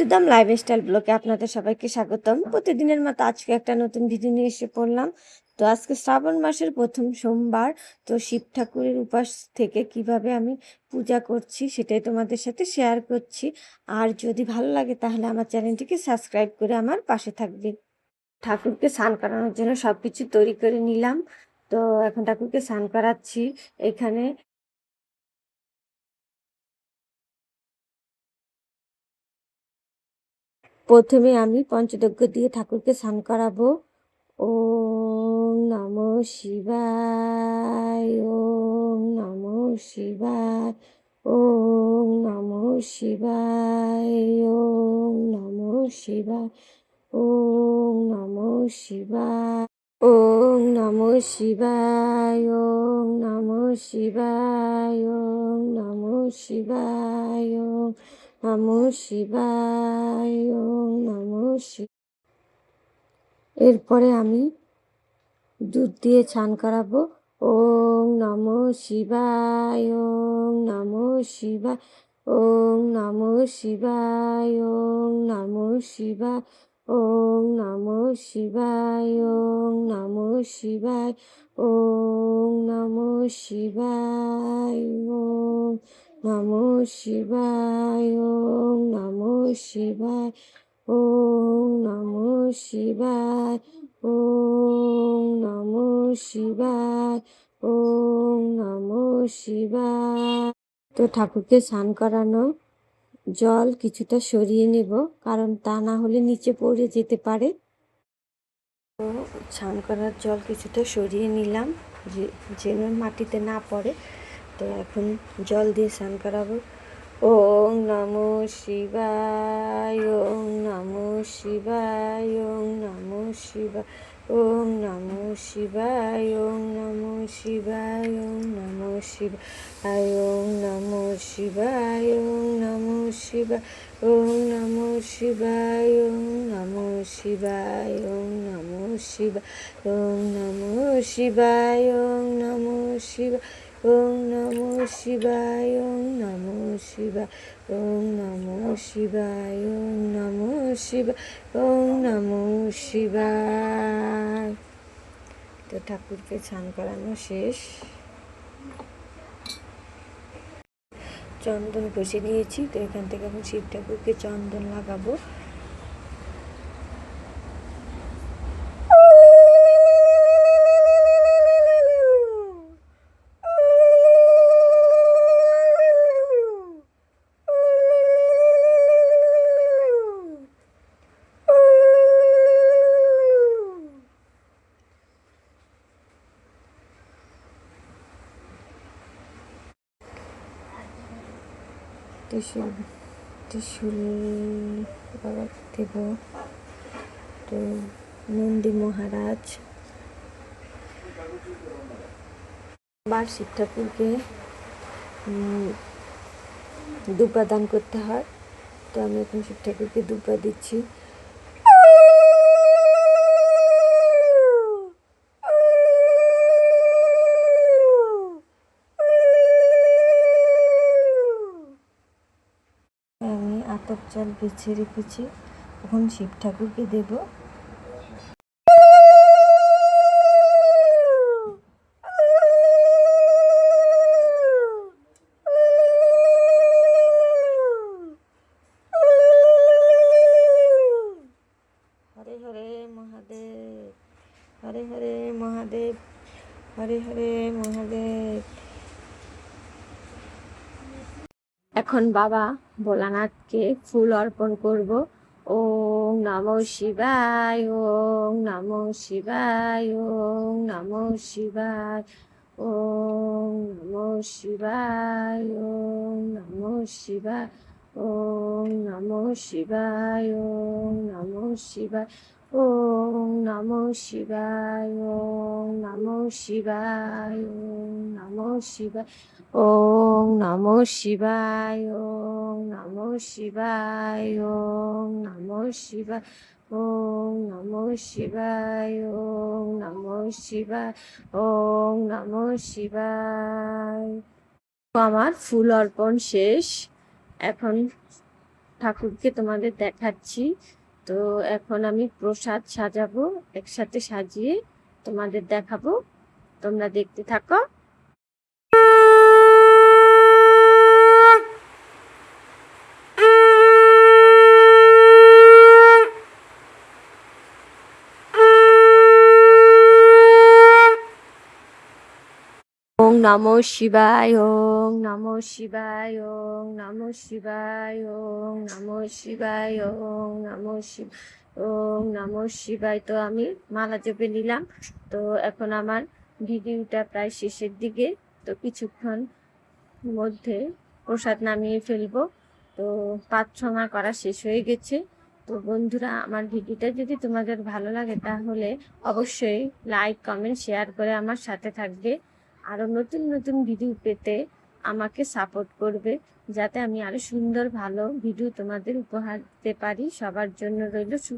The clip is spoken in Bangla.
একদম লাইফস্টাইল ব্লগে আপনাদের সবাইকে স্বাগতম। প্রতিদিনের মতো আজকে একটা নতুন ভিডিও নিয়ে এসে পড়লাম। তো আজকে শ্রাবণ মাসের প্রথম সোমবার। তো শিব ঠাকুরের উপাস থেকে কিভাবে আমি পূজা করছি সেটাই তোমাদের সাথে শেয়ার করছি। আর যদি ভালো লাগে তাহলে আমার চ্যানেলটিকে সাবস্ক্রাইব করে আমার পাশে থাকবে। ঠাকুরকে স্নান করানোর জন্য সব কিছু তৈরি করে নিলাম। তো এখন ঠাকুরকে স্নান করাচ্ছি। এখানে প্রথমে আমি পঞ্চযজ্ঞ দিয়ে ঠাকুরকে স্নান করাবো। ওম নমঃ শিবায়, ওম নমঃ শিবায়, ওম নমঃ শিবায়, ওম নমঃ শিবায়, ওম নমঃ শিবায়, ওম নমঃ শিবায়, ওম নমঃ শিবায়, ওম নমঃ শিবায়, ওম নমঃ শিবায়, ওম নমঃ শিবায়। এরপরে আমি দুধ দিয়ে স্নান করাবো। ওম নমঃ শিবায়, ওম নমঃ শিবায়, ওম নমঃ শিবায়, ওম নমঃ শিবায়, ওম নমঃ শিবায়, ওম নমঃ শিবায়, ওম নমঃ শিবায়, ওম নমঃ শিবায়, ওম নমঃ শিবায়, ওম নমঃ শিবায়, ওম নমঃ শিবায়, ওম নমঃ শিবায়। তো ঠাকুরকে স্নান করানো জল কিছুটা সরিয়ে নেব, কারণ তা না হলে নিচে পড়ে যেতে পারে। তো স্নান করার জল কিছুটা সরিয়ে নিলাম যেন মাটিতে না পড়ে। তো এখন জল দিয়ে স্নান করাবো। ওম নমঃ শিবায়, ওম নমঃ শিবায়, ওম নমঃ শিবায়, ওম নমঃ শিবায়, ওম নমঃ শিবায়, ওম নমঃ শিবায়, ওম নমঃ শিবায়, ওম নমঃ শিবায়, ওম নমঃ শিবায়, ওম নমঃ শিবায়, ওম নমঃ শিবায়, ওম নমঃ শিবায়, ওম নমঃ শিবায়, ওম নমঃ শিবায়, ওম নমঃ শিবায়, ওম নমঃ শিবায়, ওম নমঃ শিবায়, ওম নমঃ শিবায়। তো ঠাকুরকে স্নান করানো শেষ। চন্দন ঘষে নিয়েছি। তো এখান থেকে এখন শিব ঠাকুরকে চন্দন লাগাবো। ত্রিশূল ত্রিশূল দেব। তো নন্দী মহারাজ বার শিব ঠাকুরকে দুপা দান করতে হয়। তো আমি এখন শিব ঠাকুরকে দুপা দিচ্ছি। আমি আতপ চাল বেছে রেখেছি, এখন শিব ঠাকুরকে দেব। হরে হরে মহাদেব, হরে হরে মহাদেব, হরে হরে মহাদেব। এখন বাবা ভোলানাথকে ফুল অর্পণ করব। ওম নমঃ শিবায়, ওম নমঃ শিবায়, ওম নমঃ শিবায়, ওম নমঃ শিবায়, ওম নমঃ শিবায়, ওম নমঃ শিবায়, ওম নমঃ শিবায়, ওম নমঃ শিবায়, ওম নমঃ শিবায়, ওম নমঃ শিবায়, ওম নমঃ শিবায়, ওম নমঃ শিবায়, ওম নমঃ শিবায়, ওম নমঃ শিবায়, ওম নমঃ শিবায়, ওম নমঃ শিবায়। আমার ফুল অর্পণ শেষ। এখন ঠাকুরকে তোমাদের দেখাচ্ছি। তো এখন আমি প্রসাদ সাজাবো, একসাথে সাজিয়ে তোমাদের দেখাবো, তোমরা দেখতে থাকো। ওং নমো শিবায়, ওং নমো শিবায়, ওং নমো শিবায়, ওং নমো শিবায়, ওং নমো শিব, ওং নমো শিবায়। তো আমি মালা জপে নিলাম। তো এখন আমার ভিডিওটা প্রায় শেষের দিকে, তো কিছুক্ষণ মধ্যে প্রসাদ নামিয়ে ফেলবো। তো প্রার্থনা করা শেষ হয়ে গেছে। তো বন্ধুরা, আমার ভিডিওটা যদি তোমাদের ভালো লাগে তাহলে অবশ্যই লাইক, কমেন্ট, শেয়ার করে আমার সাথে থাকবে। আরও নতুন নতুন ভিডিও পেতে আমাকে সাপোর্ট করবে, যাতে আমি আরও সুন্দর ভালো ভিডিও তোমাদের উপহার দিতে পারি। সবার জন্য রইল শুভ।